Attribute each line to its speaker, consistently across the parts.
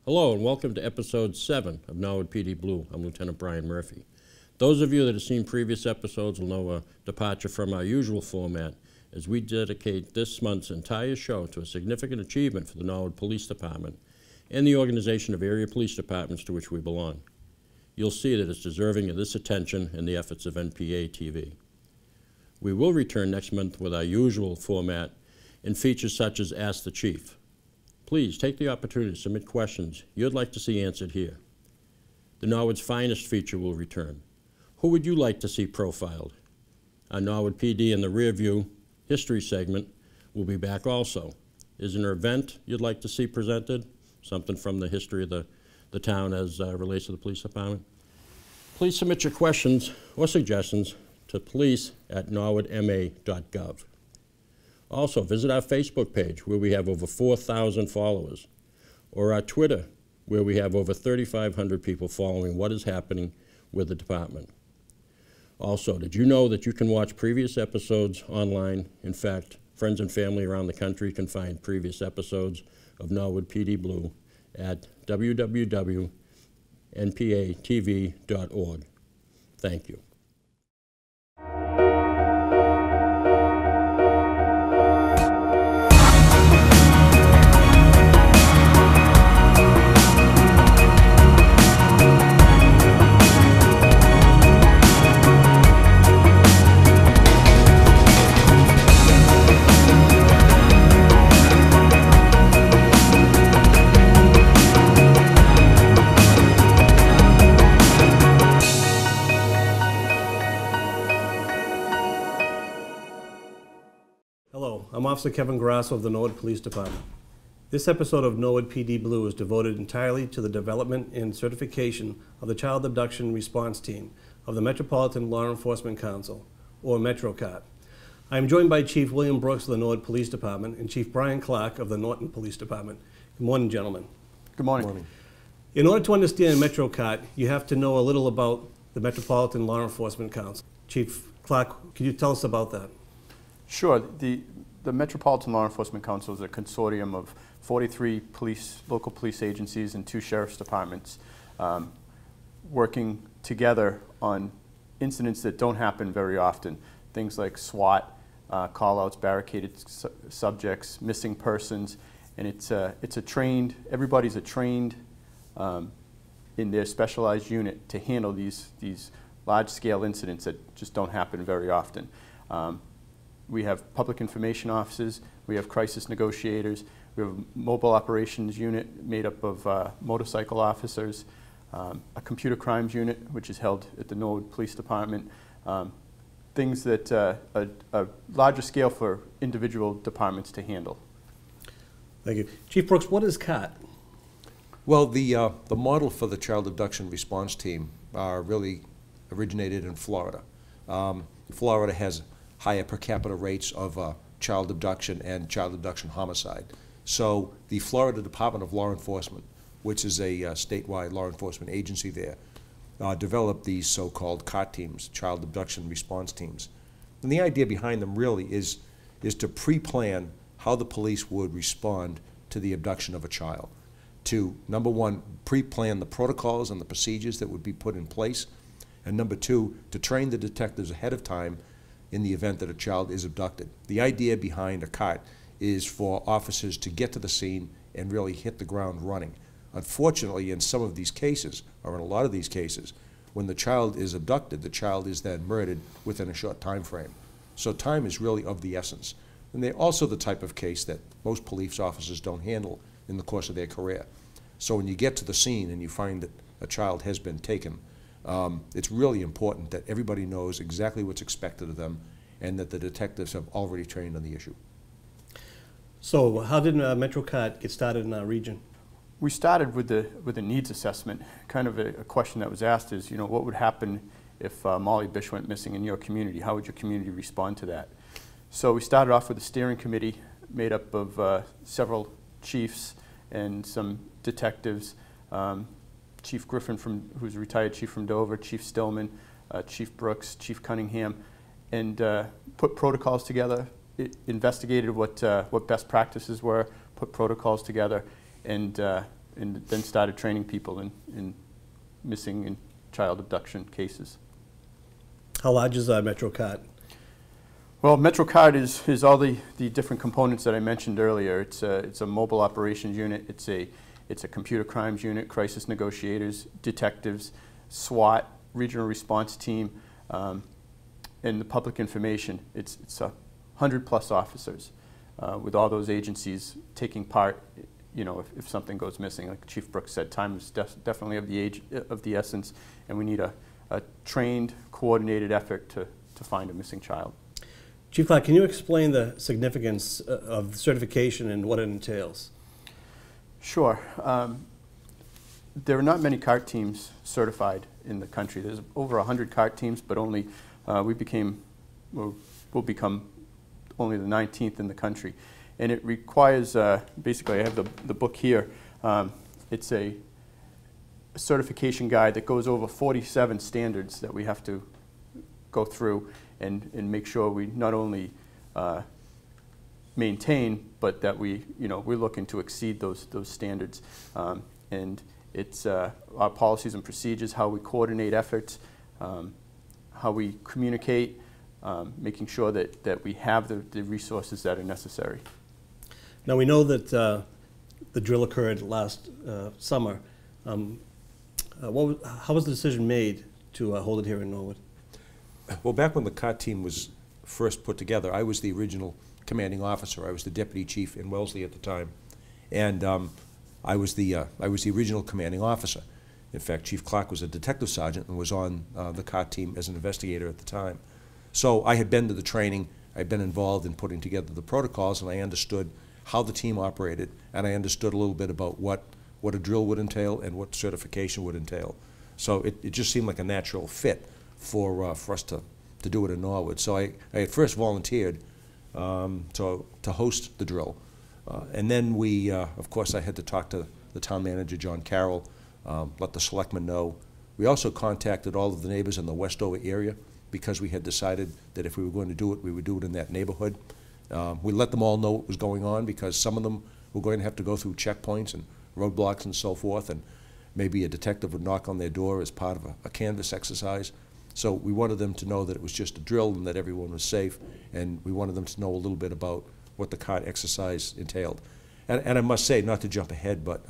Speaker 1: Hello and welcome to episode 7 of Norwood P.D. Blue. I'm Lieutenant Brian Murphy. Those of you that have seen previous episodes will know a departure from our usual format as we dedicate this month's entire show to a significant achievement for the Norwood Police Department and the organization of area police departments to which we belong. You'll see that it's deserving of this attention and the efforts of NPA TV. We will return next month with our usual format and features such as Ask the Chief. Please take the opportunity to submit questions you'd like to see answered here. The Norwood's Finest feature will return. Who would you like to see profiled? Our Norwood PD in the Rear View History segment will be back also. Is there an event you'd like to see presented? Something from the history of the town as relates to the police department? Please submit your questions or suggestions to police@norwoodma.gov. Also, visit our Facebook page, where we have over 4,000 followers, or our Twitter, where we have over 3,500 people following what is happening with the department. Also, did you know that you can watch previous episodes online? In fact, friends and family around the country can find previous episodes of Norwood PD Blue at www.npatv.org. Thank you.
Speaker 2: Hello, I'm Officer Kevin Grasso of the Norwood Police Department. This episode of Norwood PD Blue is devoted entirely to the development and certification of the Child Abduction Response Team of the Metropolitan Law Enforcement Council, or MetroCART. I am joined by Chief William Brooks of the Norwood Police Department and Chief Brian Clark of the Norton Police Department. Good morning, gentlemen.
Speaker 3: Good morning.
Speaker 2: Good morning. In order to understand MetroCART, you have to know a little about the Metropolitan Law Enforcement Council. Chief Clark, could you tell us about that?
Speaker 3: Sure. The Metropolitan Law Enforcement Council is a consortium of 43 local police agencies and 2 sheriff's departments working together on incidents that don't happen very often. Things like SWAT, call-outs, barricaded subjects, missing persons, and everybody's trained in their specialized unit to handle these large-scale incidents that just don't happen very often. We have public information officers, we have crisis negotiators, we have a mobile operations unit made up of motorcycle officers, a computer crimes unit, which is held at the Norwood Police Department, things that are larger scale for individual departments to handle.
Speaker 2: Thank you. Chief Brooks, what is CART?
Speaker 4: Well, the model for the Child Abduction Response Team really originated in Florida. Florida has higher per capita rates of child abduction and child abduction homicide. So the Florida Department of Law Enforcement, which is a statewide law enforcement agency there, developed these so-called CART teams, Child Abduction Response Teams. And the idea behind them really is to pre-plan how the police would respond to the abduction of a child. To, number one, pre-plan the protocols and the procedures that would be put in place, and number two, to train the detectives ahead of time in the event that a child is abducted. The idea behind a CART is for officers to get to the scene and really hit the ground running. Unfortunately, in some of these cases, or in a lot of these cases, when the child is abducted, the child is then murdered within a short time frame. So time is really of the essence. And they're also the type of case that most police officers don't handle in the course of their career. So when you get to the scene and you find that a child has been taken, it's really important that everybody knows exactly what's expected of them and that the detectives have already trained on the issue.
Speaker 2: So how did MetroCART get started in our region?
Speaker 3: We started with a needs assessment. Kind of a question that was asked is, what would happen if Molly Bish went missing in your community? How would your community respond to that? So we started off with a steering committee made up of several chiefs and some detectives. Chief Griffin, who's a retired chief from Dover, Chief Stillman, Chief Brooks, Chief Cunningham, and put protocols together, investigated what best practices were, put protocols together, and and then started training people in missing and child abduction cases.
Speaker 2: How large is MetroCart?
Speaker 3: Well, MetroCart is all the different components that I mentioned earlier. It's a mobile operations unit. It's a computer crimes unit, crisis negotiators, detectives, SWAT, regional response team, and the public information. It's 100+ officers with all those agencies taking part. You know, if something goes missing, like Chief Brooks said, time is definitely of the essence, and we need a trained, coordinated effort to find a missing child.
Speaker 2: Chief Clark, can you explain the significance of certification and what it entails?
Speaker 3: Sure. There are not many CART teams certified in the country. There's over 100 CART teams, but only we'll become only the 19th in the country. And it requires, basically I have the book here. It's a certification guide that goes over 47 standards that we have to go through and make sure we not only maintain, but that we're looking to exceed those standards. And it's our policies and procedures, how we coordinate efforts, how we communicate, making sure that we have the resources that are necessary.
Speaker 2: Now we know that the drill occurred last summer. How was the decision made to hold it here in Norwood?
Speaker 4: Well, back when the CART team was first put together, I was the original commanding officer. I was the deputy chief in Wellesley at the time, and I was the original commanding officer. In fact, Chief Clark was a detective sergeant and was on the CART team as an investigator at the time. So I had been to the training. I'd been involved in putting together the protocols, and I understood how the team operated, and I understood a little bit about what a drill would entail and what certification would entail. So it just seemed like a natural fit for us to do it in Norwood. So I at first volunteered to host the drill. And then we, of course, I had to talk to the town manager, John Carroll, let the selectmen know. We also contacted all of the neighbors in the Westover area because we had decided that if we were going to do it, we would do it in that neighborhood. We let them all know what was going on because some of them were going to have to go through checkpoints and roadblocks and so forth, and maybe a detective would knock on their door as part of a canvas exercise. So we wanted them to know that it was just a drill and that everyone was safe, and we wanted them to know a little bit about what the CART exercise entailed. And I must say, not to jump ahead, but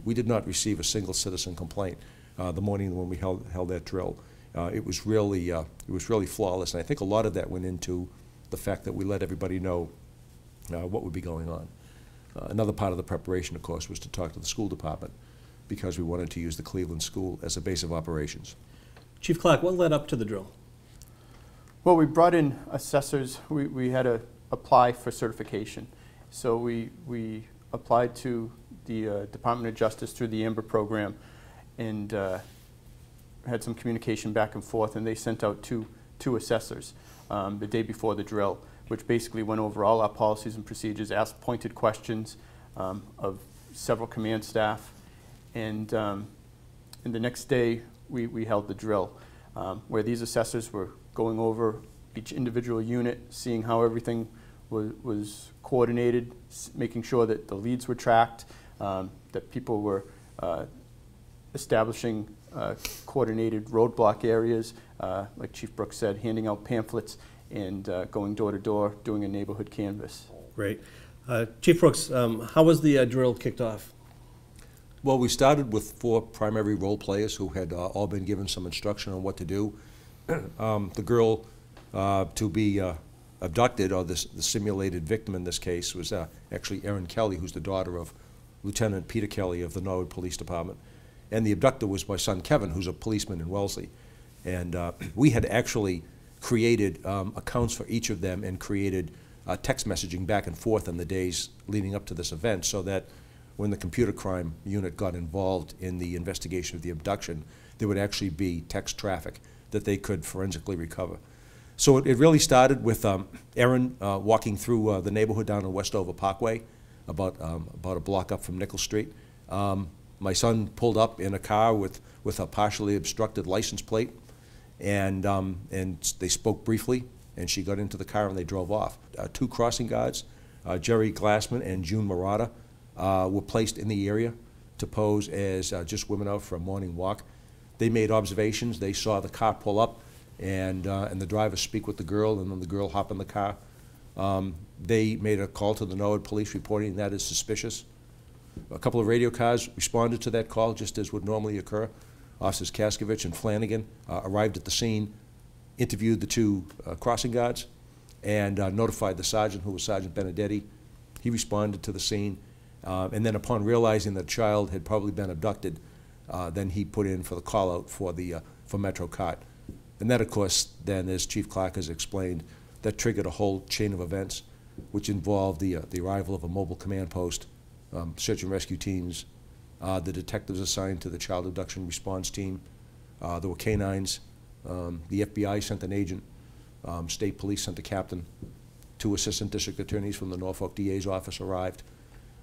Speaker 4: we did not receive a single citizen complaint the morning when we held that drill. It was really flawless, and I think a lot of that went into the fact that we let everybody know what would be going on. Another part of the preparation, of course, was to talk to the school department because we wanted to use the Cleveland School as a base of operations.
Speaker 2: Chief Clark, what led up to the drill?
Speaker 3: Well, we brought in assessors. We had to apply for certification. So we applied to the Department of Justice through the AMBER program and had some communication back and forth, and they sent out two assessors the day before the drill, which basically went over all our policies and procedures, asked pointed questions of several command staff, and the next day we held the drill, where these assessors were going over each individual unit, seeing how everything was coordinated, making sure that the leads were tracked, that people were establishing coordinated roadblock areas, like Chief Brooks said, handing out pamphlets and going door to door, doing a neighborhood canvass.
Speaker 2: Great. Chief Brooks, how was the drill kicked off?
Speaker 4: Well, we started with 4 primary role players who had all been given some instruction on what to do. The girl to be abducted, or the simulated victim in this case, was actually Erin Kelly, who's the daughter of Lieutenant Peter Kelly of the Norwood Police Department. And the abductor was my son Kevin, who's a policeman in Wellesley. And we had actually created accounts for each of them and created text messaging back and forth in the days leading up to this event, so that when the computer crime unit got involved in the investigation of the abduction, there would actually be text traffic that they could forensically recover. So it really started with Erin walking through the neighborhood down on Westover Parkway, about a block up from Nickel Street. My son pulled up in a car with a partially obstructed license plate, and they spoke briefly, and she got into the car and they drove off. 2 crossing guards, Jerry Glassman and June Murata, were placed in the area. to pose as just women out for a morning walk. They made observations. They saw the car pull up and the driver speak with the girl, and then the girl hop in the car. They made a call to the Norwood police reporting that as suspicious. A couple of radio cars responded to that call just as would normally occur. Officers Kaskovich and Flanagan arrived at the scene, interviewed the two crossing guards, and notified the sergeant, who was Sergeant Benedetti. He responded to the scene, and then upon realizing that the child had probably been abducted, then he put in for the call-out for Metro CART. And that, of course, then, as Chief Clark has explained, that triggered a whole chain of events, which involved the arrival of a mobile command post, search and rescue teams, the detectives assigned to the child abduction response team. There were canines. The FBI sent an agent. State police sent a captain. 2 assistant district attorneys from the Norfolk DA's office arrived.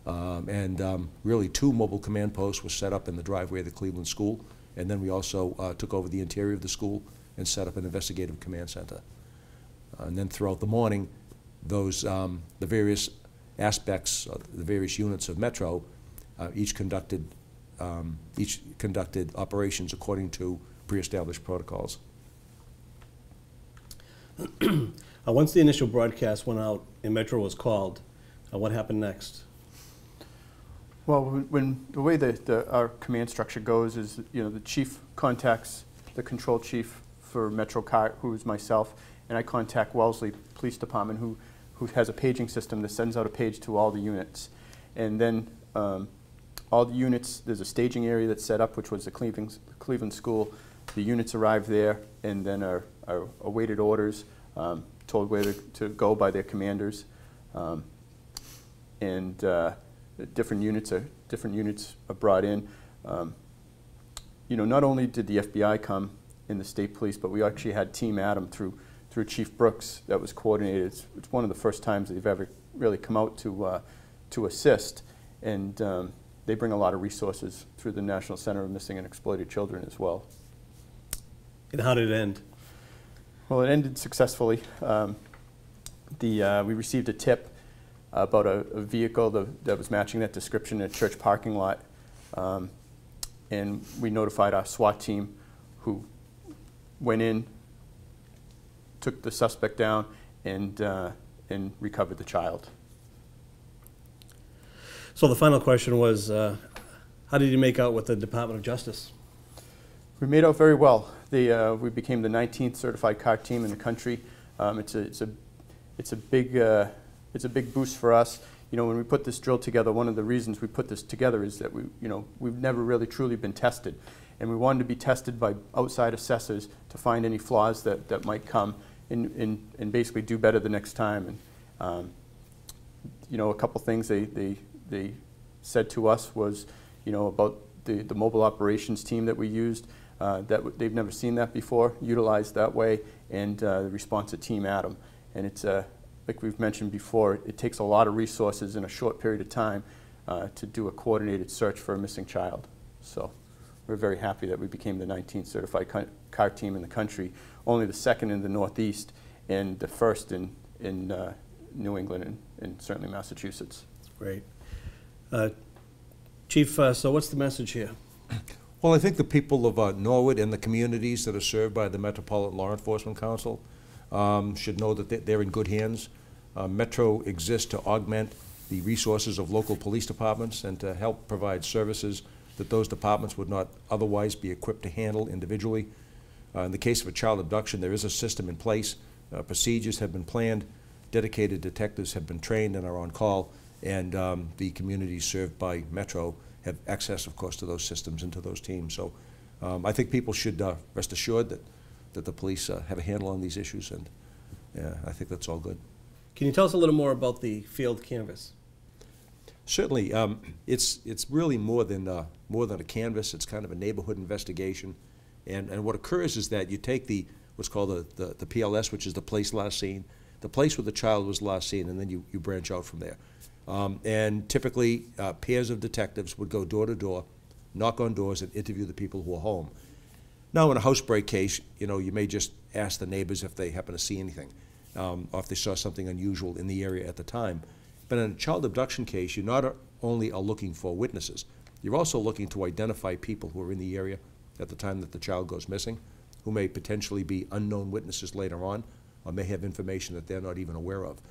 Speaker 4: Really 2 mobile command posts were set up in the driveway of the Cleveland school. And then we also took over the interior of the school and set up an investigative command center. And then throughout the morning, the various aspects, the various units of Metro, each conducted operations according to pre-established protocols.
Speaker 2: Once the initial broadcast went out and Metro was called, what happened next?
Speaker 3: Well, when the way that our command structure goes is, the chief contacts the control chief for Metro CART, who is myself, and I contact Wellesley Police Department, who has a paging system that sends out a page to all the units. And then all the units, there's a staging area that's set up, which was the Cleveland school. The units arrive there and then are awaited orders, told where to go by their commanders. Different units are brought in. Not only did the FBI come in the state police, but we actually had Team Adam through Chief Brooks that was coordinated. It's one of the first times they've ever really come out to assist, and they bring a lot of resources through the National Center of Missing and Exploited Children as well.
Speaker 2: And how did it end?
Speaker 3: Well, it ended successfully. We received a tip about a vehicle that was matching that description in a church parking lot, and we notified our SWAT team, who went in, took the suspect down, and recovered the child.
Speaker 2: So the final question was, how did you make out with the Department of Justice?
Speaker 3: We made out very well. We became the 19th certified CART team in the country. It's a big boost for us. When we put this drill together, one of the reasons we put this together is that we've never really truly been tested, and we wanted to be tested by outside assessors to find any flaws that might come and basically do better the next time. And a couple things they said to us was, about the mobile operations team that we used, that they've never seen that before, utilized that way, and the response of Team Adam. And it's like we've mentioned before, it takes a lot of resources in a short period of time to do a coordinated search for a missing child. So we're very happy that we became the 19th certified CART team in the country, only the 2nd in the Northeast, and the 1st in New England and certainly Massachusetts.
Speaker 2: Great. Chief, so what's the message here?
Speaker 4: Well, I think the people of Norwood and the communities that are served by the Metropolitan Law Enforcement Council should know that they're in good hands. Metro exists to augment the resources of local police departments and to help provide services that those departments would not otherwise be equipped to handle individually. In the case of a child abduction, there is a system in place. Procedures have been planned. Dedicated detectives have been trained and are on call. And the communities served by Metro have access, of course, to those systems and to those teams. So I think people should rest assured that the police have a handle on these issues, and I think that's all good.
Speaker 2: Can you tell us a little more about the field canvas?
Speaker 4: Certainly. It's really more than a canvas. It's kind of a neighborhood investigation. And what occurs is that you take what's called the PLS, which is the place last seen, the place where the child was last seen, and then you branch out from there. And typically, pairs of detectives would go door to door, knock on doors, and interview the people who are home. Now, in a housebreak case, you may just ask the neighbors if they happen to see anything, or if they saw something unusual in the area at the time. But in a child abduction case, you not only are looking for witnesses, you're also looking to identify people who are in the area at the time that the child goes missing, who may potentially be unknown witnesses later on, or may have information that they're not even aware of.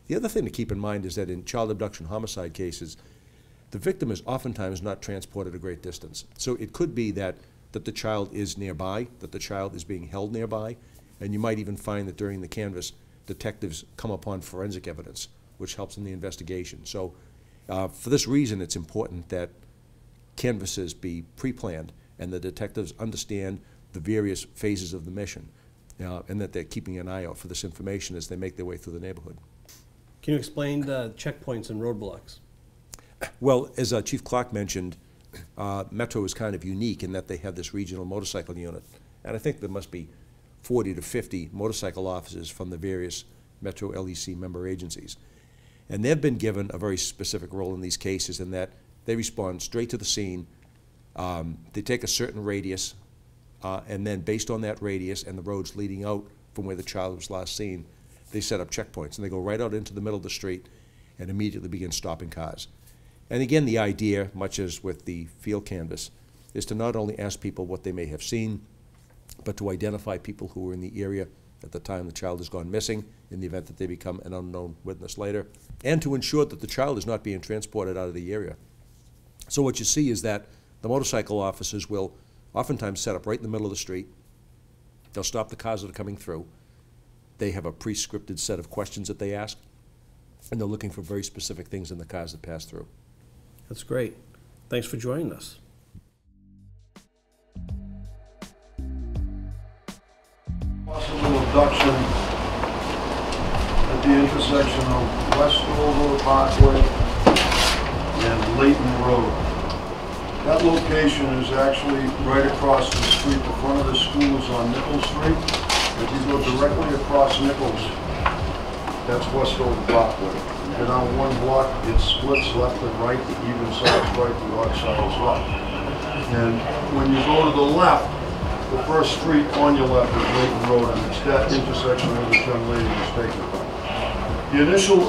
Speaker 4: The other thing to keep in mind is that in child abduction homicide cases, the victim is oftentimes not transported a great distance. So it could be that the child is nearby, that the child is being held nearby, and you might even find that during the canvass, detectives come upon forensic evidence, which helps in the investigation. So for this reason, it's important that canvasses be pre-planned and the detectives understand the various phases of the mission, and that they're keeping an eye out for this information as they make their way through the neighborhood.
Speaker 2: Can you explain the checkpoints and roadblocks?
Speaker 4: Well, as Chief Clark mentioned, Metro is kind of unique in that they have this regional motorcycle unit. And I think there must be 40 to 50 motorcycle officers from the various Metro LEC member agencies. And they've been given a very specific role in these cases in that they respond straight to the scene. They take a certain radius, and then based on that radius and the roads leading out from where the child was last seen, they set up checkpoints. And they go right out into the middle of the street and immediately begin stopping cars. And again, the idea, much as with the field canvass, is to not only ask people what they may have seen, but to identify people who were in the area at the time the child has gone missing, in the event that they become an unknown witness later, and to ensure that the child is not being transported out of the area. So what you see is that the motorcycle officers will oftentimes set up right in the middle of the street. They'll stop the cars that are coming through. They have a pre-scripted set of questions that they ask, and they're looking for very specific things in the cars that pass through.
Speaker 2: That's great. Thanks for joining us.
Speaker 5: Possible abduction at the intersection of Westover Parkway and Layton Road. That location is actually right across the street. The front of the school is on Nichols Street. If you go directly across Nichols, that's Westover Parkway. And on one block, it splits left and right, the even side's right, the odd side is left. And when you go to the left, the first street on your left is Layton Road, and it's that intersection where this young lady was taken from. The initial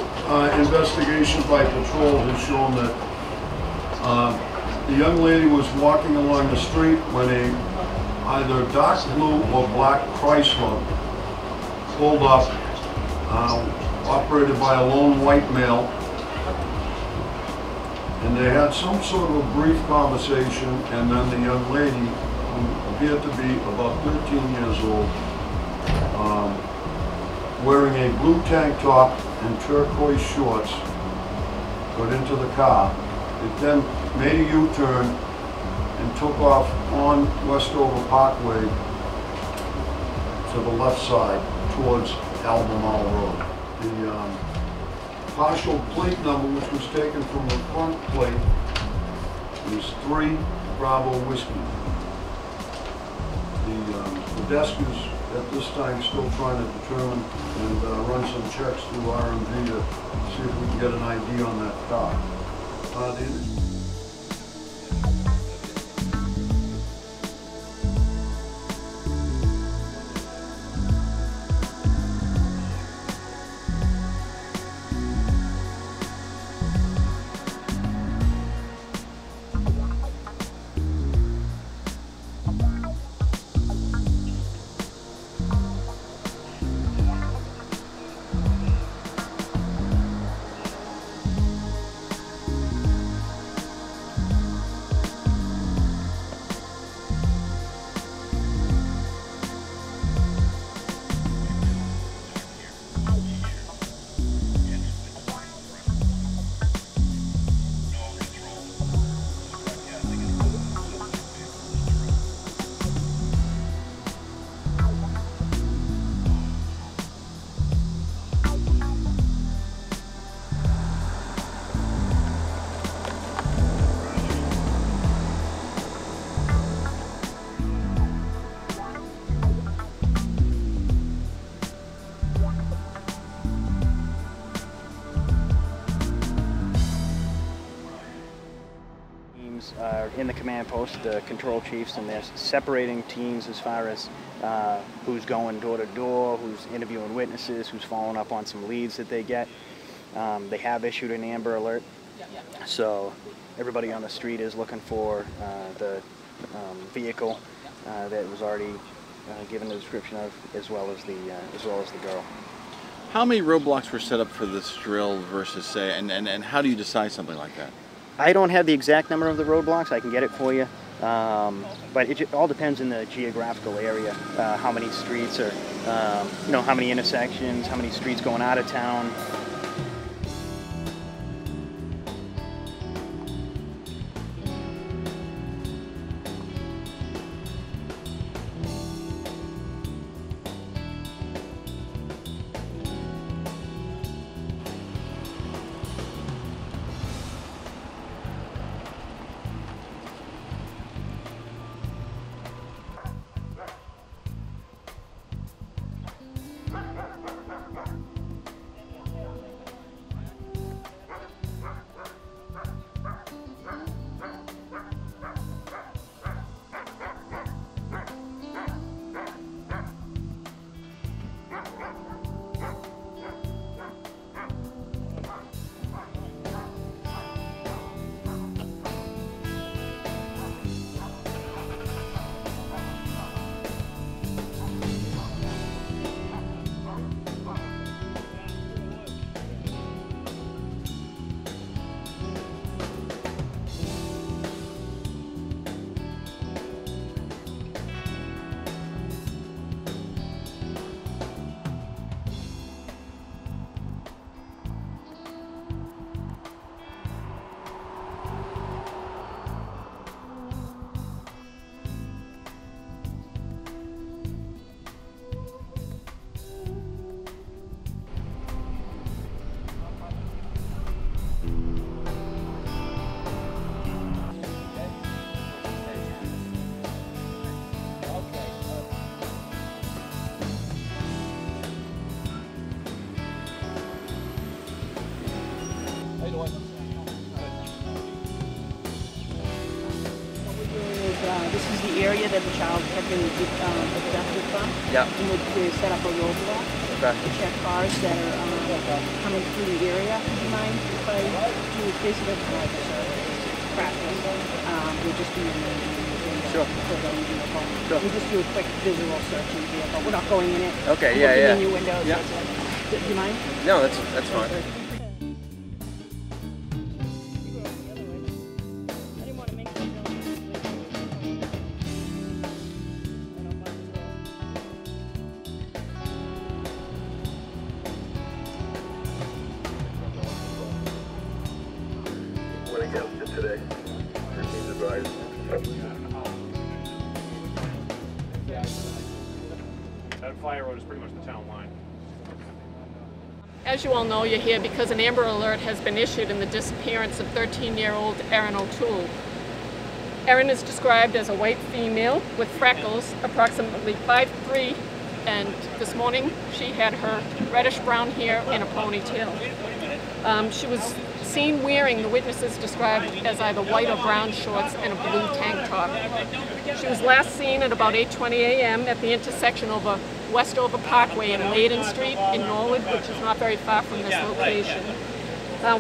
Speaker 5: investigation by patrol has shown that the young lady was walking along the street when a either dark blue or black Chrysler pulled up, operated by a lone white male, and they had some sort of a brief conversation, and then the young lady, who appeared to be about 13 years old, wearing a blue tank top and turquoise shorts, got into the car. It then made a U-turn and took off on Westover Parkway to the left side towards Albemarle Road. The partial plate number, which was taken from the front plate, is 3 Bravo Whiskey. The desk is at this time still trying to determine and run some checks through RMV to see if we can get an ID on that car.
Speaker 6: Are in the command post, the control chiefs, and they're separating teams as far as who's going door to door, who's interviewing witnesses, who's following up on some leads that they get. They have issued an Amber Alert So everybody on the street is looking for the vehicle that was already given the description of, as well as the girl.
Speaker 7: How many roadblocks were set up for this drill versus say, and how do you decide something like that?
Speaker 6: I don't have the exact number of the roadblocks. I can get it for you. But it all depends in the geographical area, how many streets or, how many intersections, how many streets going out of town.
Speaker 8: This is the area that the child had been abducted from.
Speaker 6: Yeah.
Speaker 8: And we set up a roadblock to check cars that are coming through the area. Do you mind if I do basically practice? We'll just be in the vehicle.
Speaker 6: Sure. Sure.
Speaker 8: We'll just do a quick visual search in the vehicle. We're not going in it.
Speaker 6: Okay,
Speaker 8: We're
Speaker 6: yeah.
Speaker 8: looking in your windows.
Speaker 6: Yeah.
Speaker 8: Do you mind?
Speaker 6: No, that's fine.
Speaker 5: Against it today. Your team's advised.
Speaker 9: That fire road is pretty much the town line.
Speaker 10: As you all know, you're here because an Amber Alert has been issued in the disappearance of 13-year-old Erin O'Toole. Erin is described as a white female with freckles, approximately 5'3", and this morning she had her reddish-brown hair in a ponytail. She was seen wearing, the witnesses described, as either white or brown shorts and a blue tank top. She was last seen at about 8:20 a.m. at the intersection over Westover Parkway and Maiden Street in Norwood, which is not very far from this location.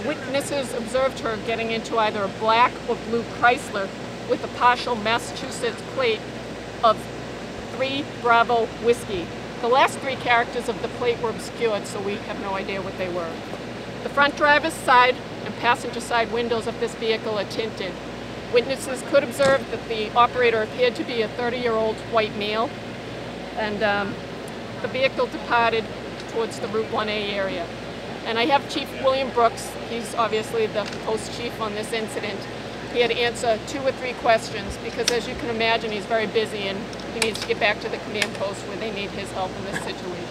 Speaker 10: Witnesses observed her getting into either a black or blue Chrysler with a partial Massachusetts plate of 3 Bravo Whiskey. The last 3 characters of the plate were obscured, so we have no idea what they were. The front driver's side and passenger side windows of this vehicle are tinted. Witnesses could observe that the operator appeared to be a 30-year-old white male, and the vehicle departed towards the Route 1A area. And I have Chief William Brooks, he's obviously the post chief on this incident. He had to answer 2 or 3 questions because, as you can imagine, he's very busy and he needs to get back to the command post where they need his help in this situation.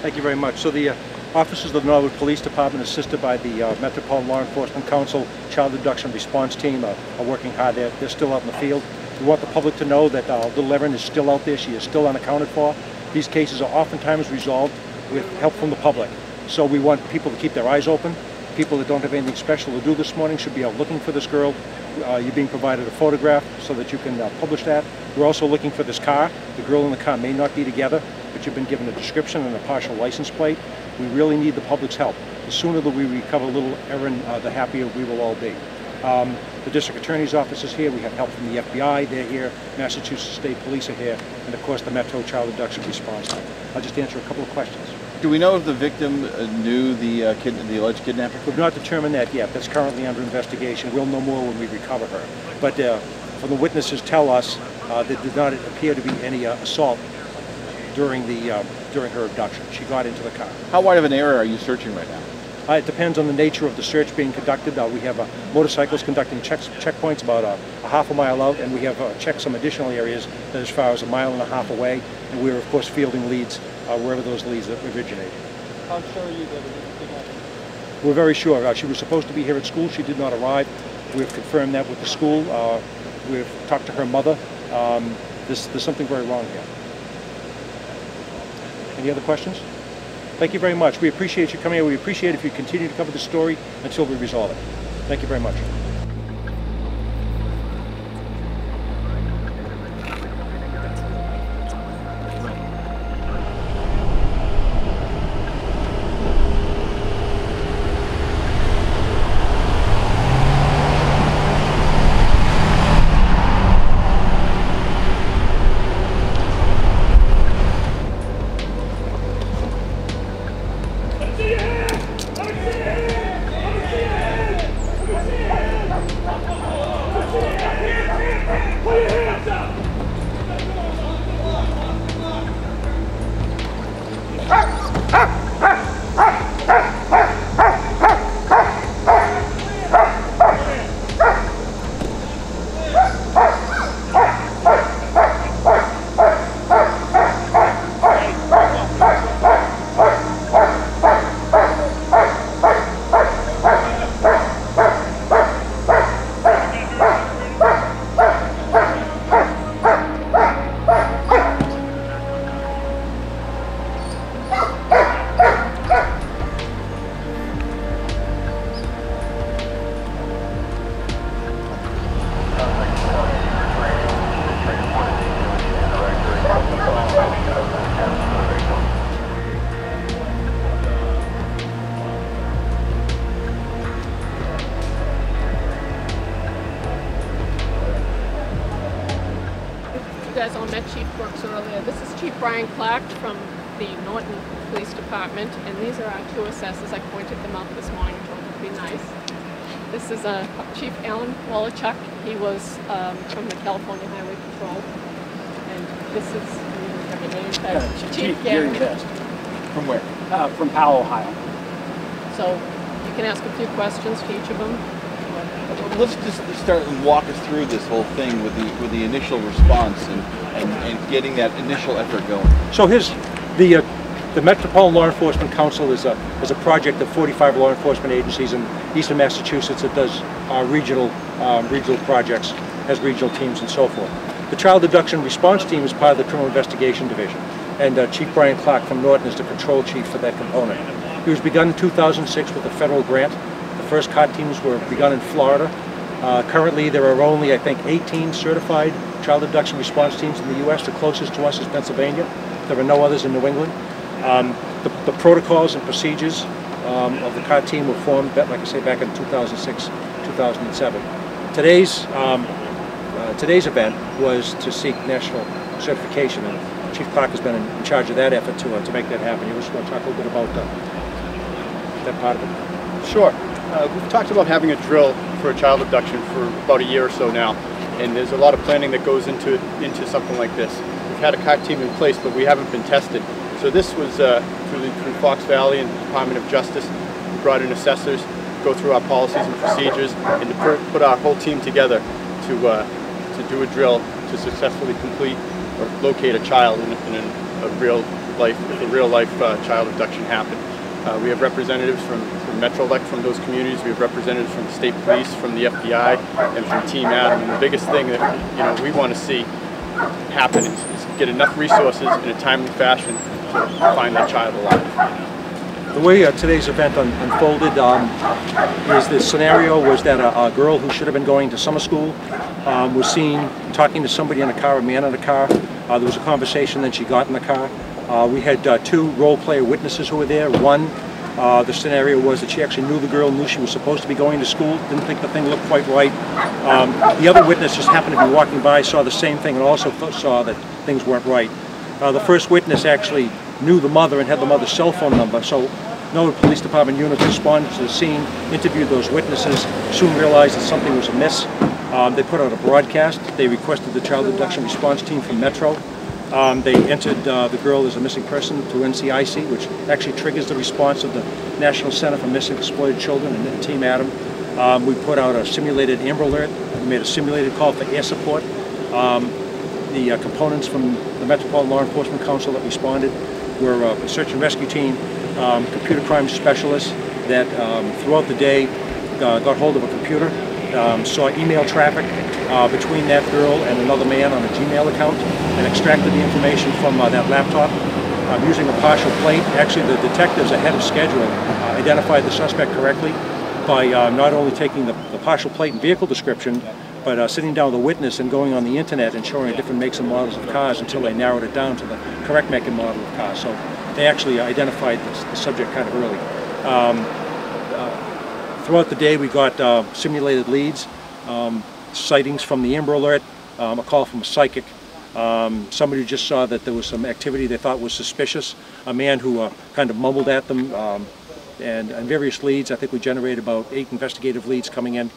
Speaker 11: Thank you very much. So the officers of the Norwood Police Department, assisted by the Metropolitan Law Enforcement Council Child Abduction Response Team, are working hard. They're still out in the field. We want the public to know that little Erin is still out there. She is still unaccounted for. These cases are oftentimes resolved with help from the public. So we want people to keep their eyes open. People that don't have anything special to do this morning should be out looking for this girl. You're being provided a photograph so that you can publish that. We're also looking for this car. The girl and the car may not be together, but you've been given a description and a partial license plate. We really need the public's help. The sooner that we recover little Erin, the happier we will all be. The District Attorney's Office is here. We have help from the FBI. They're here. Massachusetts State Police are here. And, of course, the Metro Child Abduction Response Team. I'll just answer a couple of questions.
Speaker 7: Do we know if the victim knew the alleged kidnapper?
Speaker 11: We've not determined that yet. That's currently under investigation. We'll know more when we recover her. But from the witnesses tell us there did not appear to be any assault during her abduction. She got into the car.
Speaker 7: How wide of an area are you searching right now?
Speaker 11: It depends on the nature of the search being conducted. We have motorcycles conducting checkpoints about a half a mile out, and we have checked some additional areas that as far as 1.5 miles away, and we're of course fielding leads wherever those leads originate.
Speaker 12: How sure are you that it happened?
Speaker 11: We're very sure. She was supposed to be here at school. She did not arrive. We've confirmed that with the school. We've talked to her mother. There's something very wrong here. Any other questions? Thank you very much. We appreciate you coming here. We appreciate if you continue to cover the story until we resolve it. Thank you very much.
Speaker 10: From the Norton Police Department, and these are our two assessors. I pointed them out this morning, told them to be nice. This is Chief Alan Wallachuk. He was from the California Highway Patrol, and this is Chief Gary.
Speaker 7: From where?
Speaker 12: From Powell, Ohio.
Speaker 10: So you can ask a few questions to each of them.
Speaker 7: Let's just start and walk us through this whole thing with the initial response and getting that initial effort going.
Speaker 11: So here's the Metropolitan Law Enforcement Council is a project of 45 law enforcement agencies in eastern Massachusetts that does regional projects, has regional teams and so forth. The Child Abduction Response Team is part of the Criminal Investigation Division, and Chief Brian Clark from Norton is the control chief for that component. It was begun in 2006 with a federal grant. The first COT teams were begun in Florida. Currently there are only, I think, 18 certified child abduction response teams in the U.S. The closest to us is Pennsylvania. There are no others in New England. The protocols and procedures of the COT team were formed, like I say, back in 2006, 2007. Today's event was to seek national certification, and Chief Clark has been in charge of that effort to make that happen. You just want to talk a little bit about that part of it?
Speaker 13: Sure. We've talked about having a drill for a child abduction for about a year or so now, and there's a lot of planning that goes into something like this. We've had a COT team in place, but we haven't been tested. So this was through Fox Valley and the Department of Justice. We brought in assessors, go through our policies and procedures, and to put our whole team together to do a drill to successfully complete or locate a child in a real life, if a real life child abduction happened. We have representatives from Metrolec from those communities. We have representatives from the state police, from the FBI, and from Team Adam. And the biggest thing that we want to see happen is get enough resources in a timely fashion to find that child alive.
Speaker 11: The way today's event unfolded is the scenario was that a girl who should have been going to summer school was seen talking to somebody in a car, a man in a car. There was a conversation, then she got in the car. We had two role player witnesses who were there. One The scenario was that she actually knew the girl, knew she was supposed to be going to school, didn't think the thing looked quite right. The other witness just happened to be walking by, saw the same thing, and also saw that things weren't right. The first witness actually knew the mother and had the mother's cell phone number, so Norwood Police Department units responded to the scene, interviewed those witnesses, soon realized that something was amiss. They put out a broadcast. They requested the child abduction response team from Metro. They entered the girl as a missing person to NCIC, which actually triggers the response of the National Center for Missing Exploited Children and Team Adam. We put out a simulated Amber Alert. We made a simulated call for air support. The components from the Metropolitan Law Enforcement Council that responded were a search and rescue team, computer crime specialists that throughout the day got hold of a computer, saw email traffic between that girl and another man on a Gmail account, and extracted the information from that laptop using a partial plate. Actually, the detectives ahead of schedule identified the suspect correctly by not only taking the partial plate and vehicle description, but sitting down with a witness and going on the internet and showing different makes and models of cars until they narrowed it down to the correct make and model of cars. So they actually identified the subject kind of early. Throughout the day we got simulated leads, sightings from the Amber Alert, a call from a psychic, somebody who just saw that there was some activity they thought was suspicious, a man who kind of mumbled at them, and various leads. I think we generated about 8 investigative leads coming in.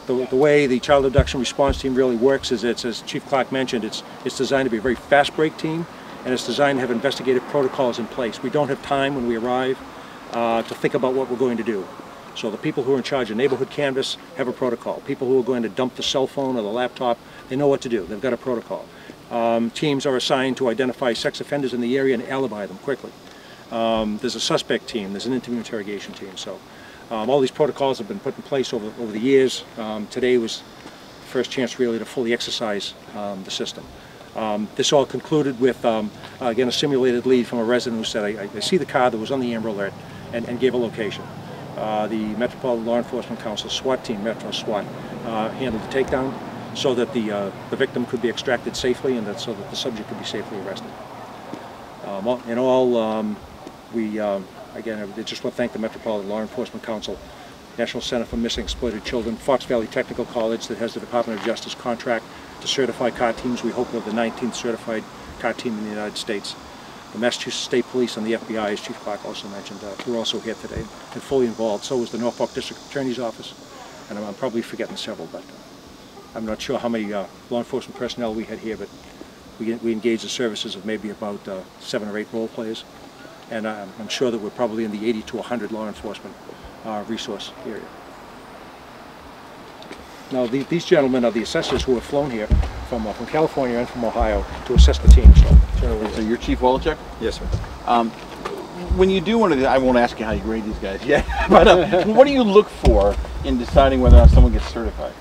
Speaker 11: The way the child abduction response team really works is, as Chief Clark mentioned, it's designed to be a very fast break team, and it's designed to have investigative protocols in place. We don't have time when we arrive to think about what we're going to do. So the people who are in charge of neighborhood canvas have a protocol. People who are going to dump the cell phone or the laptop, they know what to do. They've got a protocol. Teams are assigned to identify sex offenders in the area and alibi them quickly. There's a suspect team, there's an interview interrogation team. So all these protocols have been put in place over the years. Today was the first chance really to fully exercise the system. This all concluded with, again, a simulated lead from a resident who said, I see the car that was on the Amber Alert, and gave a location. The Metropolitan Law Enforcement Council SWAT team, Metro SWAT, handled the takedown so that the victim could be extracted safely and so that the subject could be safely arrested. In all, again, I just want to thank the Metropolitan Law Enforcement Council, National Center for Missing Exploited Children, Fox Valley Technical College that has the Department of Justice contract to certify car teams. We hope we have the 19th certified car team in the United States. The Massachusetts State Police and the FBI, as Chief Clark also mentioned, who are also here today and fully involved. So is the Norfolk District Attorney's Office, and I'm probably forgetting several, but I'm not sure how many law enforcement personnel we had here, but we engaged the services of maybe about 7 or 8 role players, and I'm sure that we're probably in the 80 to 100 law enforcement resource area. Now, these gentlemen are the assessors who have flown here from California and from Ohio to assess the team.
Speaker 7: So you're Chief Wolochek?
Speaker 4: Yes, sir.
Speaker 7: When you do one of these, I won't ask you how you grade these guys yet, but what do you look for in deciding whether or not someone gets certified?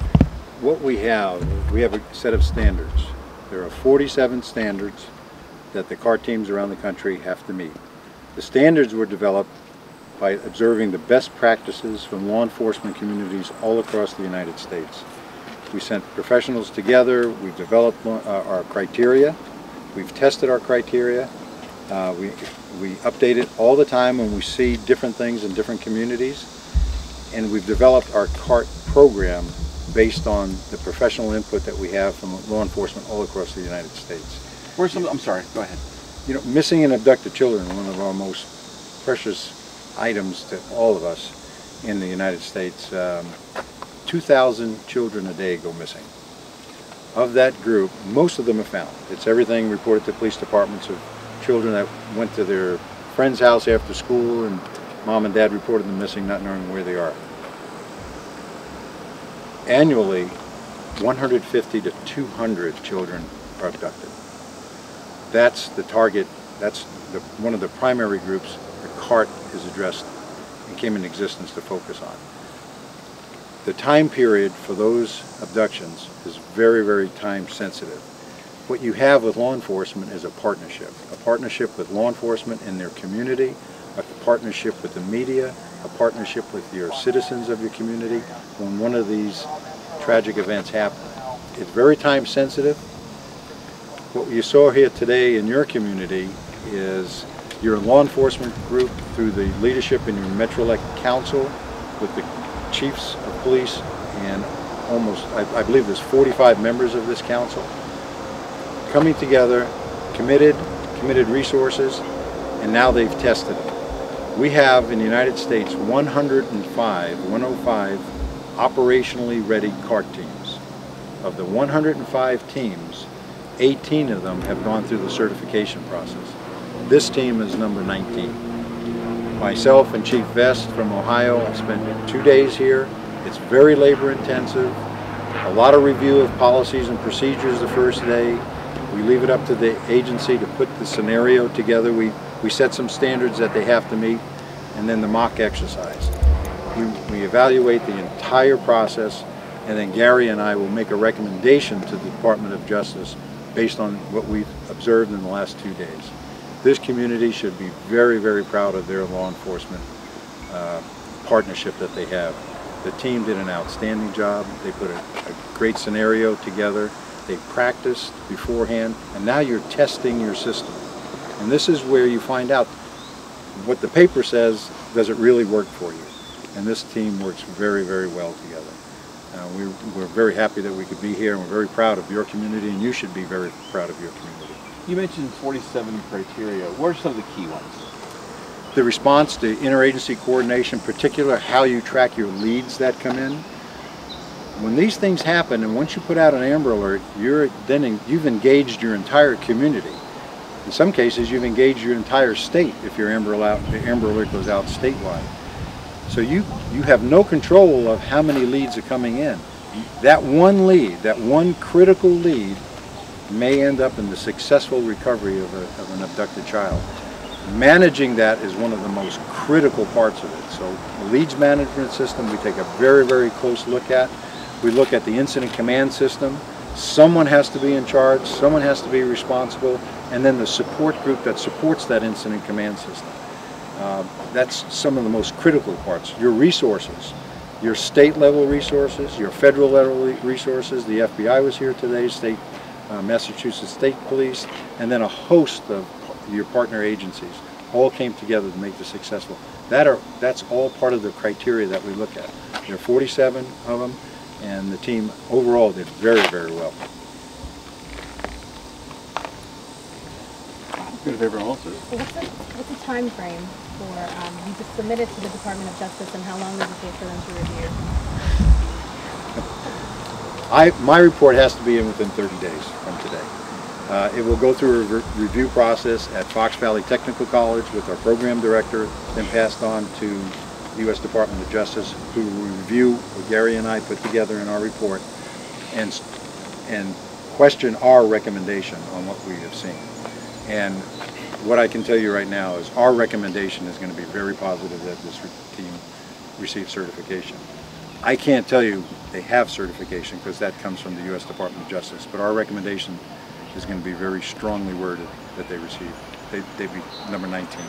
Speaker 14: What we have a set of standards. There are 47 standards that the car teams around the country have to meet. The standards were developed by observing the best practices from law enforcement communities all across the United States. We sent professionals together, we've developed our criteria, we've tested our criteria, we update it all the time when we see different things in different communities, and we've developed our CART program based on the professional input that we have from law enforcement all across the United States.
Speaker 7: Where's some, I'm sorry, go ahead.
Speaker 14: You know, missing and abducted children are one of our most precious items to all of us in the United States. 2,000 children a day go missing. Of that group, most of them are found. It's everything reported to police departments of children that went to their friend's house after school and mom and dad reported them missing, not knowing where they are. Annually, 150 to 200 children are abducted. That's the target, that's one of the primary groups the CART is addressed and came in existence to focus on. The time period for those abductions is very, very time sensitive. What you have with law enforcement is a partnership with law enforcement in their community, a partnership with the media, a partnership with your citizens of your community when one of these tragic events happen. It's very time sensitive. What you saw here today in your community is Your law enforcement group, through the leadership in your Metro-elect council with the chiefs of police and almost, I believe there's 45 members of this council, coming together, committed resources, and now they've tested it. We have in the United States 105 operationally ready CART teams. Of the 105 teams, 18 of them have gone through the certification process. This team is number 19. Myself and Chief Vest from Ohio have spent 2 days here. It's very labor intensive. A lot of review of policies and procedures the first day. We leave it up to the agency to put the scenario together. We set some standards that they have to meet, and then the mock exercise. We evaluate the entire process, and then Gary and I will make a recommendation to the Department of Justice based on what we've observed in the last 2 days. This community should be very, very proud of their law enforcement partnership that they have. The team did an outstanding job. They put a great scenario together. They practiced beforehand, and now you're testing your system. And this is where you find out what the paper says, does it really work for you? And this team works very, very well together. We're very happy that we could be here, and we're very proud of your community, and you should be very proud of your community.
Speaker 7: You mentioned 47 criteria. What are some of the key ones?
Speaker 14: The response to interagency coordination, in particular how you track your leads that come in. When these things happen, and once you put out an Amber Alert, you've engaged your entire community. In some cases, you've engaged your entire state if your Amber Alert goes out statewide. So you have no control of how many leads are coming in. That one lead, that one critical lead, may end up in the successful recovery of an abducted child. Managing that is one of the most critical parts of it. So the leads management system we take a very, very close look at. We look at the incident command system. Someone has to be in charge, someone has to be responsible, and then the support group that supports that incident command system. That's some of the most critical parts. Your resources, your state level resources, your federal level resources. The FBI was here today, Massachusetts State Police, and then a host of your partner agencies all came together to make this successful. That's all part of the criteria that we look at. There are 47 of them, and the team overall did very, very well.
Speaker 7: Good if everyone else is.
Speaker 15: What's the time frame for you just submit it to the Department of Justice, and how long does it take for them to review?
Speaker 14: My report has to be in within 30 days from today. It will go through a review process at Fox Valley Technical College with our program director, then passed on to the U.S. Department of Justice, who will review what Gary and I put together in our report and question our recommendation on what we have seen. And what I can tell you right now is our recommendation is going to be very positive that this team receive certification. I can't tell you they have certification because that comes from the U.S. Department of Justice, but our recommendation is going to be very strongly worded that they receive. They'd be number 19.